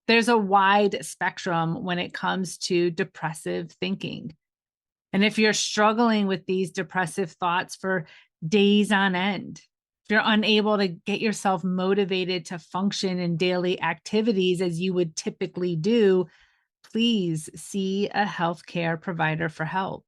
There's a wide spectrum when it comes to depressive thinking. And if you're struggling with these depressive thoughts for days on end, if you're unable to get yourself motivated to function in daily activities as you would typically do, please see a healthcare provider for help.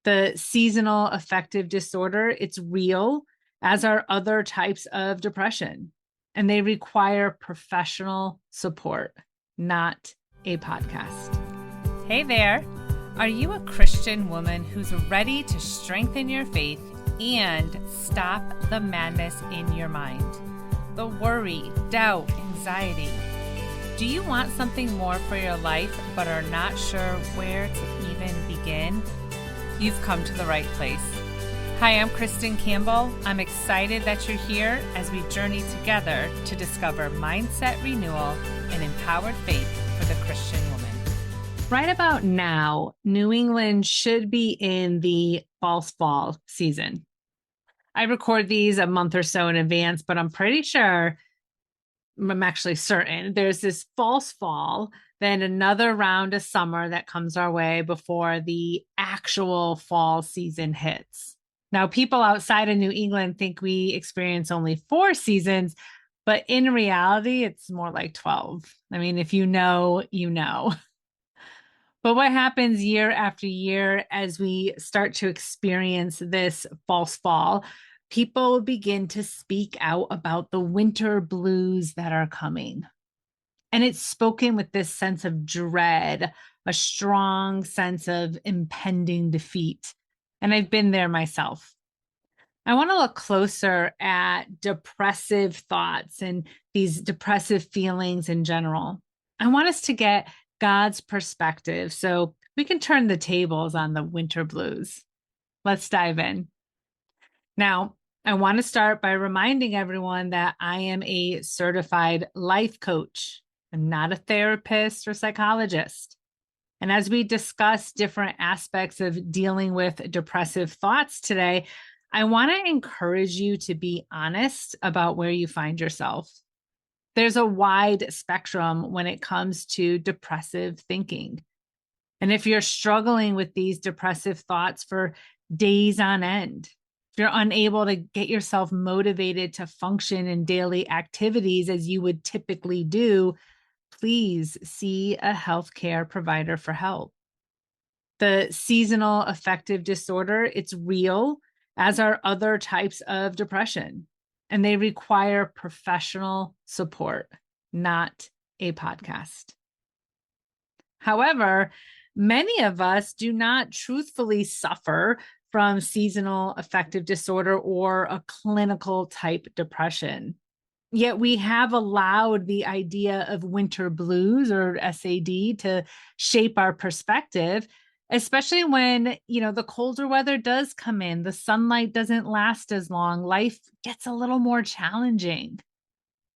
The seasonal affective disorder, it's real, as are other types of depression, and they require professional support, not a podcast. Hey there. Are you a Christian woman who's ready to strengthen your faith and stop the madness in your mind? The worry, doubt, anxiety. Do you want something more for your life but are not sure where to even begin? You've come to the right place. Hi, I'm Kristin Campbell. I'm excited that you're here as we journey together to discover mindset renewal and empowered faith for the Christian woman. Right about now, New England should be in the false fall season. I record these a month or so in advance, but I'm pretty sure, I'm actually certain, there's this false fall, then another round of summer that comes our way before the actual fall season hits. Now, people outside of New England think we experience only 4 seasons, but in reality, it's more like 12. I mean, if you know, you know. But what happens year after year as we start to experience this false fall, people begin to speak out about the winter blues that are coming. And it's spoken with this sense of dread, a strong sense of impending defeat. And I've been there myself. I want to look closer at depressive thoughts and these depressive feelings in general. I want us to get God's perspective so we can turn the tables on the winter blues. Let's dive in. Now, I want to start by reminding everyone that I am a certified life coach. I'm not a therapist or psychologist. And as we discuss different aspects of dealing with depressive thoughts today, I want to encourage you to be honest about where you find yourself. There's a wide spectrum when it comes to depressive thinking. And if you're struggling with these depressive thoughts for days on end, if you're unable to get yourself motivated to function in daily activities as you would typically do, please see a healthcare provider for help. The seasonal affective disorder, it's real, as are other types of depression, and they require professional support, not a podcast. However, many of us do not truthfully suffer from seasonal affective disorder or a clinical type depression. Yet we have allowed the idea of winter blues or SAD to shape our perspective, especially when, the colder weather does come in, the sunlight doesn't last as long, life gets a little more challenging.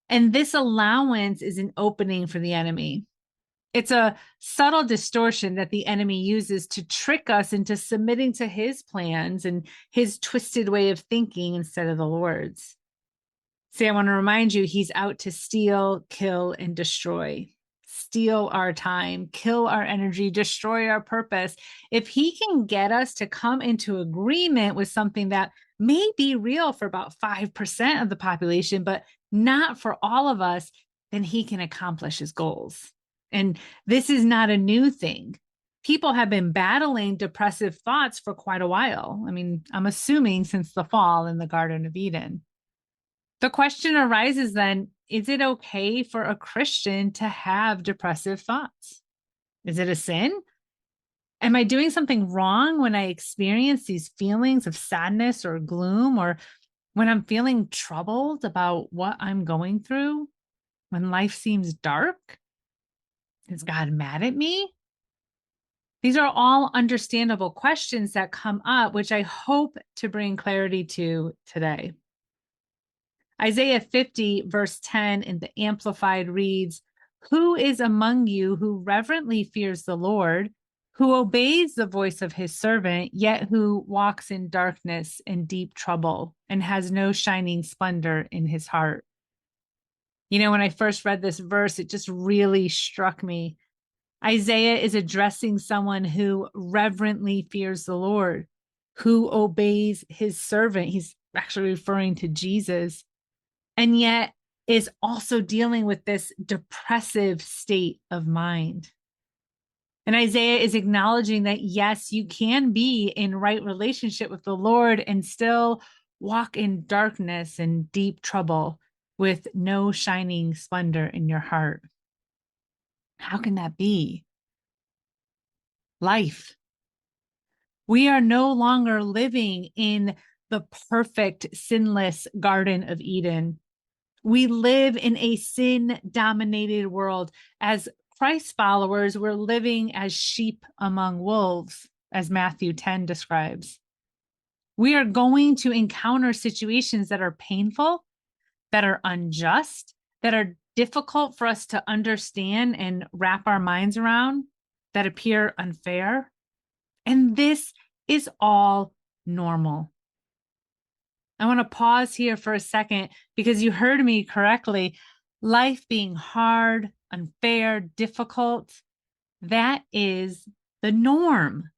And this allowance is an opening for the enemy. It's a subtle distortion that the enemy uses to trick us into submitting to his plans and his twisted way of thinking instead of the Lord's. See, I want to remind you, he's out to steal, kill, and destroy. Steal our time, kill our energy, destroy our purpose. If he can get us to come into agreement with something that may be real for about 5% of the population, but not for all of us, then he can accomplish his goals. And this is not a new thing. People have been battling depressive thoughts for quite a while. I mean, I'm assuming since the fall in the Garden of Eden. The question arises then, is it okay for a Christian to have depressive thoughts? Is it a sin? Am I doing something wrong when I experience these feelings of sadness or gloom, or when I'm feeling troubled about what I'm going through, when life seems dark? Is God mad at me? These are all understandable questions that come up, which I hope to bring clarity to today. Isaiah 50, verse 10 in the Amplified reads, "Who is among you who reverently fears the Lord, who obeys the voice of his servant, yet who walks in darkness and deep trouble and has no shining splendor in his heart?" When I first read this verse, it just really struck me. Isaiah is addressing someone who reverently fears the Lord, who obeys his servant. He's actually referring to Jesus, and yet is also dealing with this depressive state of mind. And Isaiah is acknowledging that, yes, you can be in right relationship with the Lord and still walk in darkness and deep trouble with no shining splendor in your heart. How can that be? Life. We are no longer living in the perfect, sinless Garden of Eden. We live in a sin-dominated world. As Christ followers, we're living as sheep among wolves, as Matthew 10 describes. We are going to encounter situations that are painful, that are unjust, that are difficult for us to understand and wrap our minds around, that appear unfair. And this is all normal. I want to pause here for a second because you heard me correctly. Life being hard, unfair, difficult, that is the norm.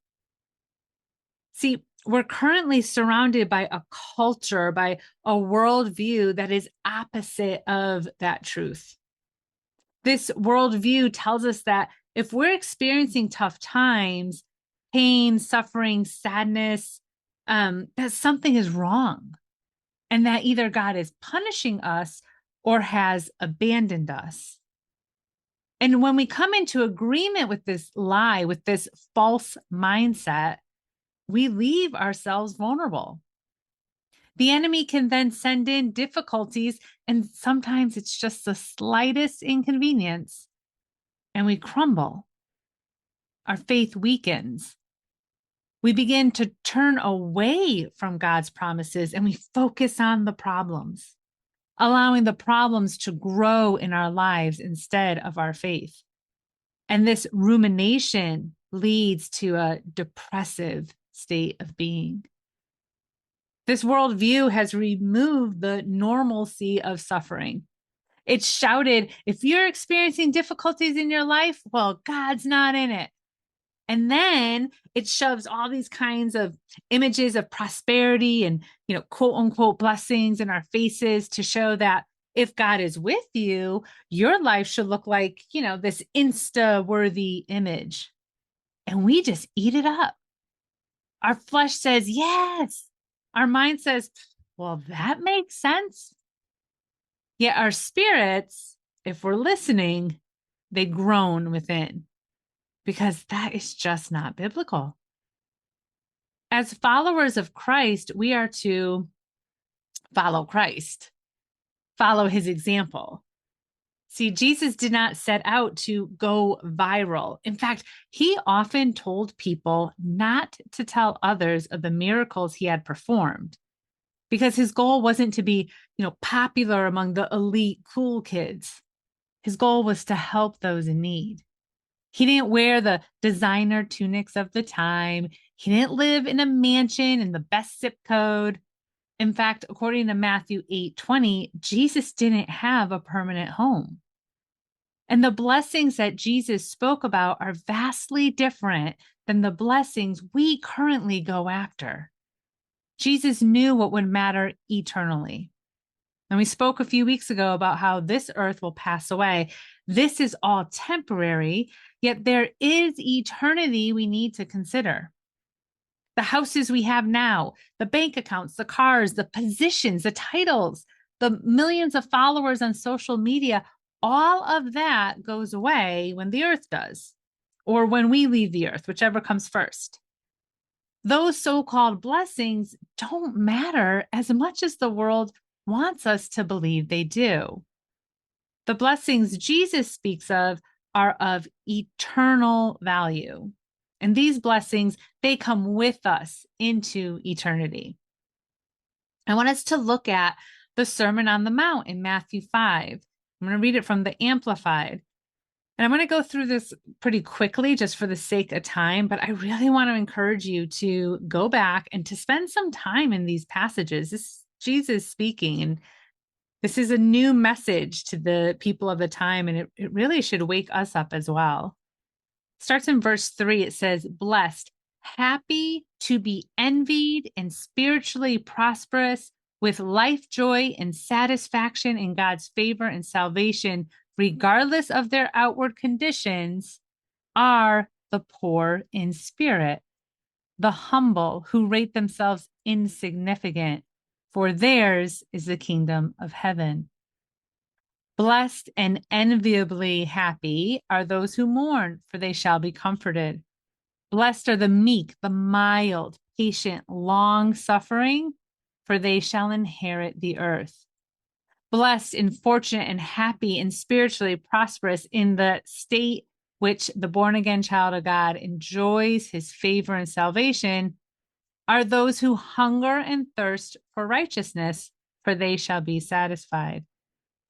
See, we're currently surrounded by a culture, by a worldview that is opposite of that truth. This worldview tells us that if we're experiencing tough times, pain, suffering, sadness, that something is wrong, and that either God is punishing us or has abandoned us. And when we come into agreement with this lie, with this false mindset, we leave ourselves vulnerable. The enemy can then send in difficulties, and sometimes it's just the slightest inconvenience, and we crumble. Our faith weakens. We begin to turn away from God's promises, and we focus on the problems, allowing the problems to grow in our lives instead of our faith. And this rumination leads to a depressive state of being. This worldview has removed the normalcy of suffering. It's shouted, if you're experiencing difficulties in your life, well, God's not in it. And then it shoves all these kinds of images of prosperity and, quote unquote blessings in our faces to show that if God is with you, your life should look like, this Insta-worthy image. And we just eat it up. Our flesh says, yes. Our mind says, well, that makes sense. Yet our spirits, if we're listening, they groan within, because that is just not biblical. As followers of Christ, we are to follow Christ, follow his example. See, Jesus did not set out to go viral. In fact, he often told people not to tell others of the miracles he had performed, because his goal wasn't to be, popular among the elite cool kids. His goal was to help those in need. He didn't wear the designer tunics of the time. He didn't live in a mansion in the best zip code. In fact, according to Matthew 8:20, Jesus didn't have a permanent home. And the blessings that Jesus spoke about are vastly different than the blessings we currently go after. Jesus knew what would matter eternally. And we spoke a few weeks ago about how this earth will pass away. This is all temporary, yet there is eternity we need to consider. The houses we have now, the bank accounts, the cars, the positions, the titles, the millions of followers on social media, all of that goes away when the earth does, or when we leave the earth, whichever comes first. Those so-called blessings don't matter as much as the world wants us to believe they do. The blessings Jesus speaks of are of eternal value. And these blessings, they come with us into eternity. I want us to look at the Sermon on the Mount in Matthew 5. I'm going to read it from the Amplified. And I'm going to go through this pretty quickly just for the sake of time, but I really want to encourage you to go back and to spend some time in these passages. This is Jesus speaking, and This is a new message to the people of the time, and it really should wake us up as well. It starts in verse 3. It says, blessed, happy to be envied and spiritually prosperous, with life joy and satisfaction in God's favor and salvation, regardless of their outward conditions, are the poor in spirit, the humble who rate themselves insignificant, for theirs is the kingdom of heaven. Blessed and enviably happy are those who mourn, for they shall be comforted. Blessed are the meek, the mild, patient, long-suffering, for they shall inherit the earth. Blessed and fortunate and happy and spiritually prosperous in the state which the born-again child of God enjoys his favor and salvation are those who hunger and thirst for righteousness, for they shall be satisfied.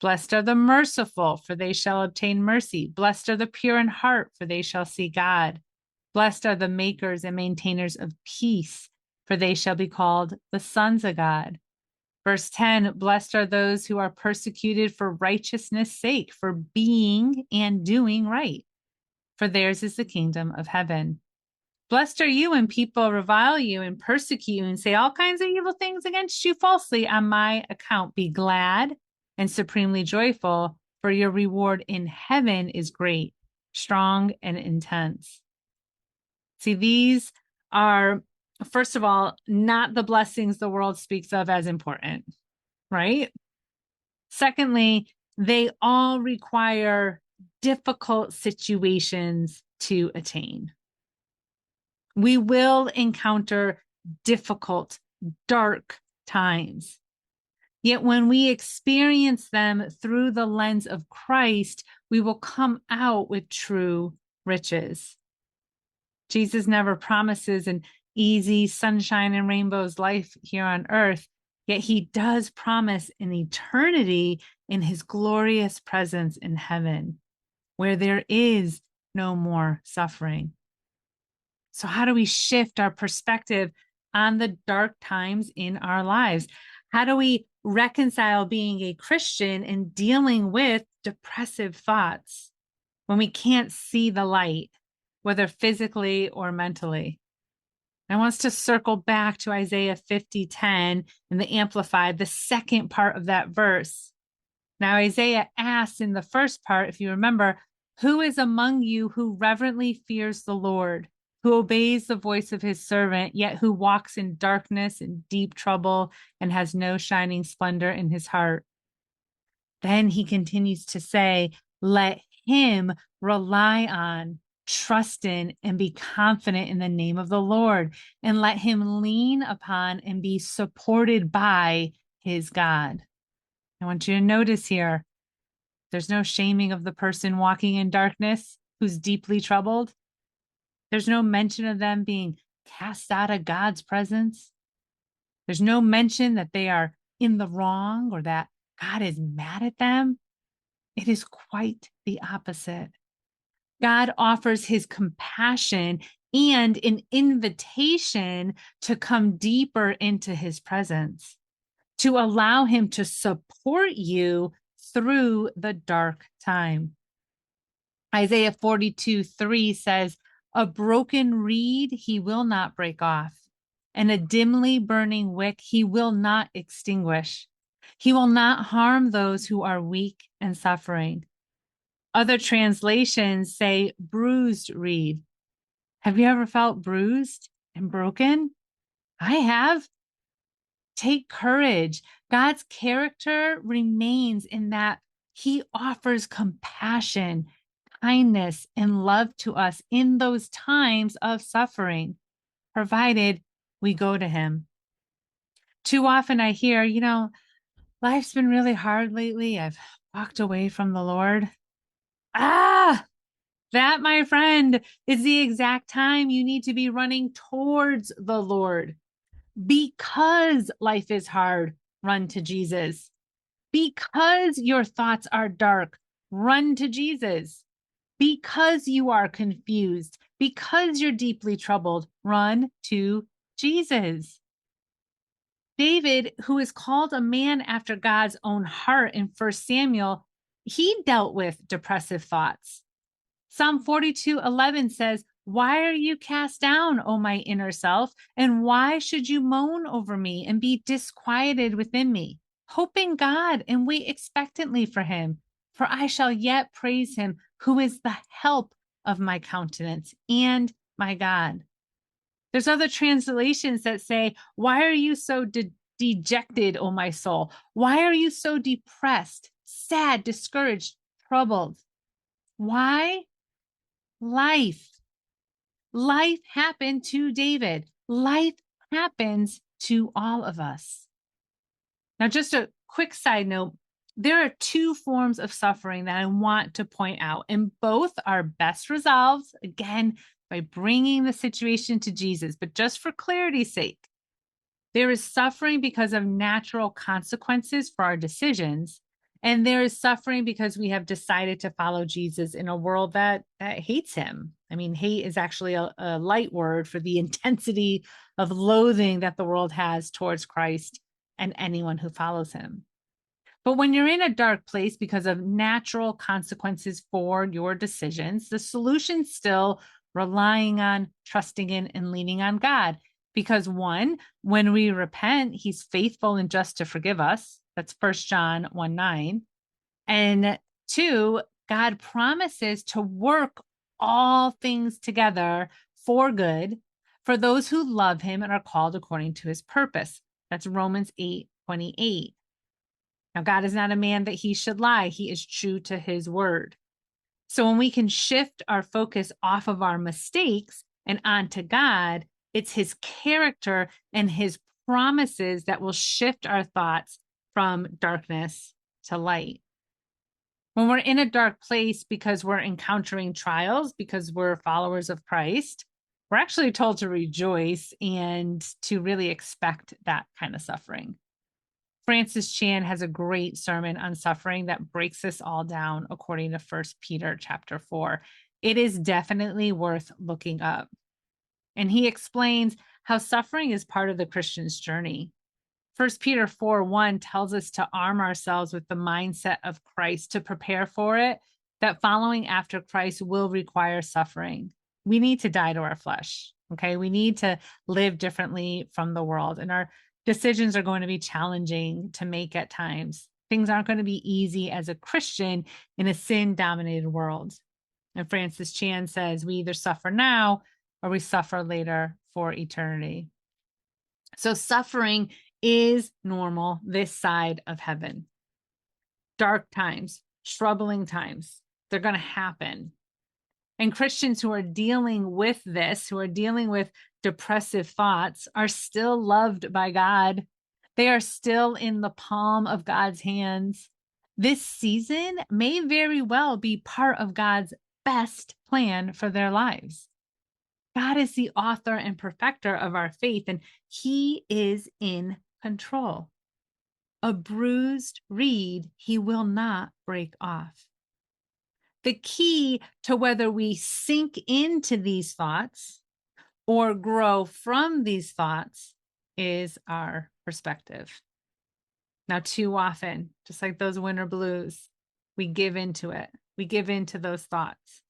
Blessed are the merciful, for they shall obtain mercy. Blessed are the pure in heart, for they shall see God. Blessed are the makers and maintainers of peace, for they shall be called the sons of God. Verse 10, blessed are those who are persecuted for righteousness' sake, for being and doing right, for theirs is the kingdom of heaven. Blessed are you when people revile you and persecute you and say all kinds of evil things against you falsely on my account. Be glad and supremely joyful, for your reward in heaven is great, strong, and intense. See, these are, first of all, not the blessings the world speaks of as important, right? Secondly, they all require difficult situations to attain. We will encounter difficult, dark times. Yet when we experience them through the lens of Christ, we will come out with true riches. Jesus never promises an easy sunshine and rainbows life here on earth, yet he does promise an eternity in his glorious presence in heaven, where there is no more suffering. So how do we shift our perspective on the dark times in our lives? How do we reconcile being a Christian and dealing with depressive thoughts when we can't see the light, whether physically or mentally? I want us to circle back to Isaiah 50:10 in the Amplified, the second part of that verse. Now, Isaiah asks in the first part, if you remember, who is among you who reverently fears the Lord, who obeys the voice of his servant, yet who walks in darkness and deep trouble and has no shining splendor in his heart? Then he continues to say, let him rely on, trust in, and be confident in the name of the Lord, and let him lean upon and be supported by his God. I want you to notice here, there's no shaming of the person walking in darkness who's deeply troubled. There's no mention of them being cast out of God's presence. There's no mention that they are in the wrong or that God is mad at them. It is quite the opposite. God offers his compassion and an invitation to come deeper into his presence, to allow him to support you through the dark time. Isaiah 42:3 says, a broken reed he will not break off, and a dimly burning wick he will not extinguish. He will not harm those who are weak and suffering. Other translations say bruised reed. Have you ever felt bruised and broken? I have. Take courage. God's character remains in that he offers compassion, kindness, and love to us in those times of suffering, provided we go to him. Too often I hear, life's been really hard lately. I've walked away from the Lord. That, my friend, is the exact time you need to be running towards the Lord. Because life is hard, run to Jesus. Because your thoughts are dark, run to Jesus. Because you are confused, because you're deeply troubled, run to Jesus. David, who is called a man after God's own heart in 1 Samuel, he dealt with depressive thoughts. Psalm 42:11 says, "Why are you cast down, O my inner self? And why should you moan over me and be disquieted within me? Hope in God and wait expectantly for him, for I shall yet praise him, who is the help of my countenance and my God." There's other translations that say, "Why are you so dejected, O my soul? Why are you so depressed, sad, discouraged, troubled?" Why? Life. Life happened to David. Life happens to all of us. Now, just a quick side note, there are two forms of suffering that I want to point out, and both are best resolved, again, by bringing the situation to Jesus. But just for clarity's sake, there is suffering because of natural consequences for our decisions, and there is suffering because we have decided to follow Jesus in a world that hates him. I mean, hate is actually a light word for the intensity of loathing that the world has towards Christ and anyone who follows him. But when you're in a dark place because of natural consequences for your decisions, the solution's still relying on, trusting in, and leaning on God. Because one, when we repent, he's faithful and just to forgive us. That's 1 John 1:9. And two, God promises to work all things together for good for those who love him and are called according to his purpose. That's Romans 8:28. Now, God is not a man that he should lie. He is true to his word. So when we can shift our focus off of our mistakes and onto God, it's his character and his promises that will shift our thoughts from darkness to light. When we're in a dark place because we're encountering trials, because we're followers of Christ, we're actually told to rejoice and to really expect that kind of suffering. Francis Chan has a great sermon on suffering that breaks this all down according to 1 Peter chapter 4. It is definitely worth looking up. And he explains how suffering is part of the Christian's journey. 1 Peter 4:1 tells us to arm ourselves with the mindset of Christ, to prepare for it, that following after Christ will require suffering. We need to die to our flesh, okay? We need to live differently from the world, and our decisions are going to be challenging to make at times. Things aren't going to be easy as a Christian in a sin-dominated world. And Francis Chan says, we either suffer now or we suffer later for eternity. So suffering is normal this side of heaven. Dark times, troubling times, they're going to happen. And Christians who are dealing with this, who are dealing with depressive thoughts, are still loved by God. They are still in the palm of God's hands. This season may very well be part of God's best plan for their lives. God is the author and perfecter of our faith, and he is in control. A bruised reed he will not break off. The key to whether we sink into these thoughts or grow from these thoughts is our perspective. Now, too often, just like those winter blues, we give into it. We give into those thoughts.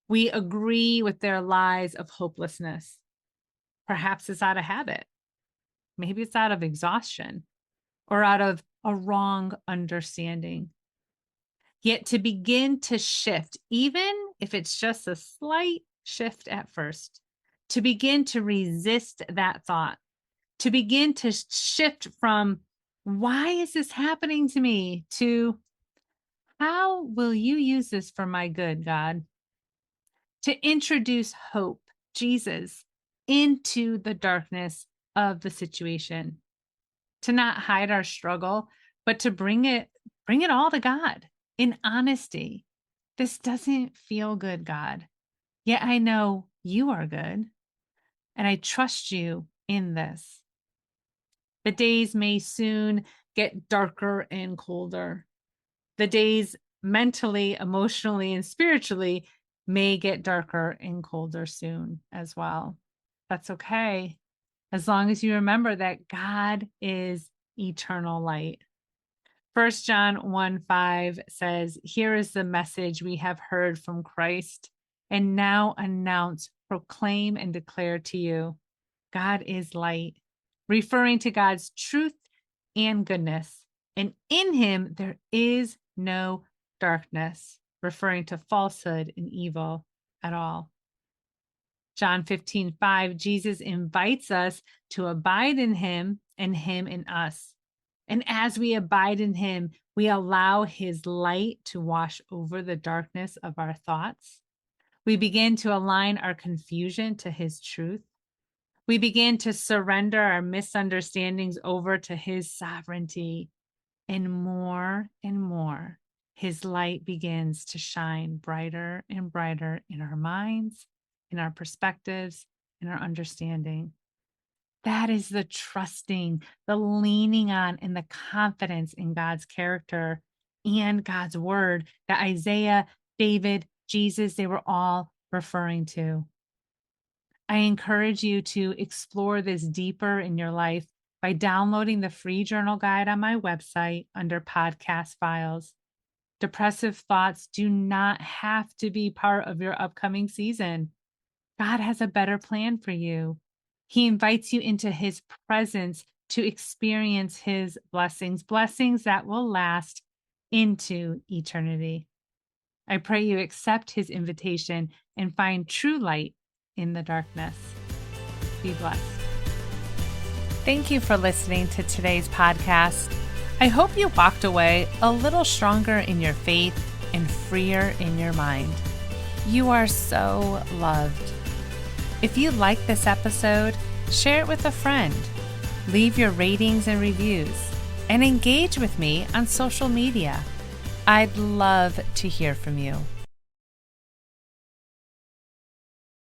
We agree with their lies of hopelessness. Perhaps it's out of habit. Maybe it's out of exhaustion or out of a wrong understanding. Yet to begin to shift, even if it's just a slight shift at first, to begin to resist that thought, to begin to shift from, why is this happening to me, to, how will you use this for my good, God? To introduce hope, Jesus, into the darkness of the situation, to not hide our struggle, but to bring it all to God in honesty. This doesn't feel good, God. Yet I know you are good, and I trust you in this. The days may soon get darker and colder. The days mentally, emotionally, and spiritually may get darker and colder soon as well. That's okay. as long as you remember that God is eternal light. 1 John 1:5 says, "Here is the message we have heard from Christ and now announce, proclaim, and declare to you. God is light," referring to God's truth and goodness. And in him there is no darkness, referring to falsehood and evil at all. John 15:5, Jesus invites us to abide in him and him in us. And as we abide in him, we allow his light to wash over the darkness of our thoughts. We begin to align our confusion to his truth. We begin to surrender our misunderstandings over to his sovereignty. And more, his light begins to shine brighter and brighter in our minds, in our perspectives, in our understanding. That is the trusting, the leaning on, and the confidence in God's character and God's word that Isaiah, David, Jesus, they were all referring to. I encourage you to explore this deeper in your life by downloading the free journal guide on my website under podcast files. Depressive thoughts do not have to be part of your upcoming season. God has a better plan for you. He invites you into his presence to experience his blessings that will last into eternity. I pray you accept his invitation and find true light in the darkness. Be blessed. Thank you for listening to today's podcast. I hope you walked away a little stronger in your faith and freer in your mind. You are so loved. If you like this episode, share it with a friend. Leave your ratings and reviews, and engage with me on social media. I'd love to hear from you.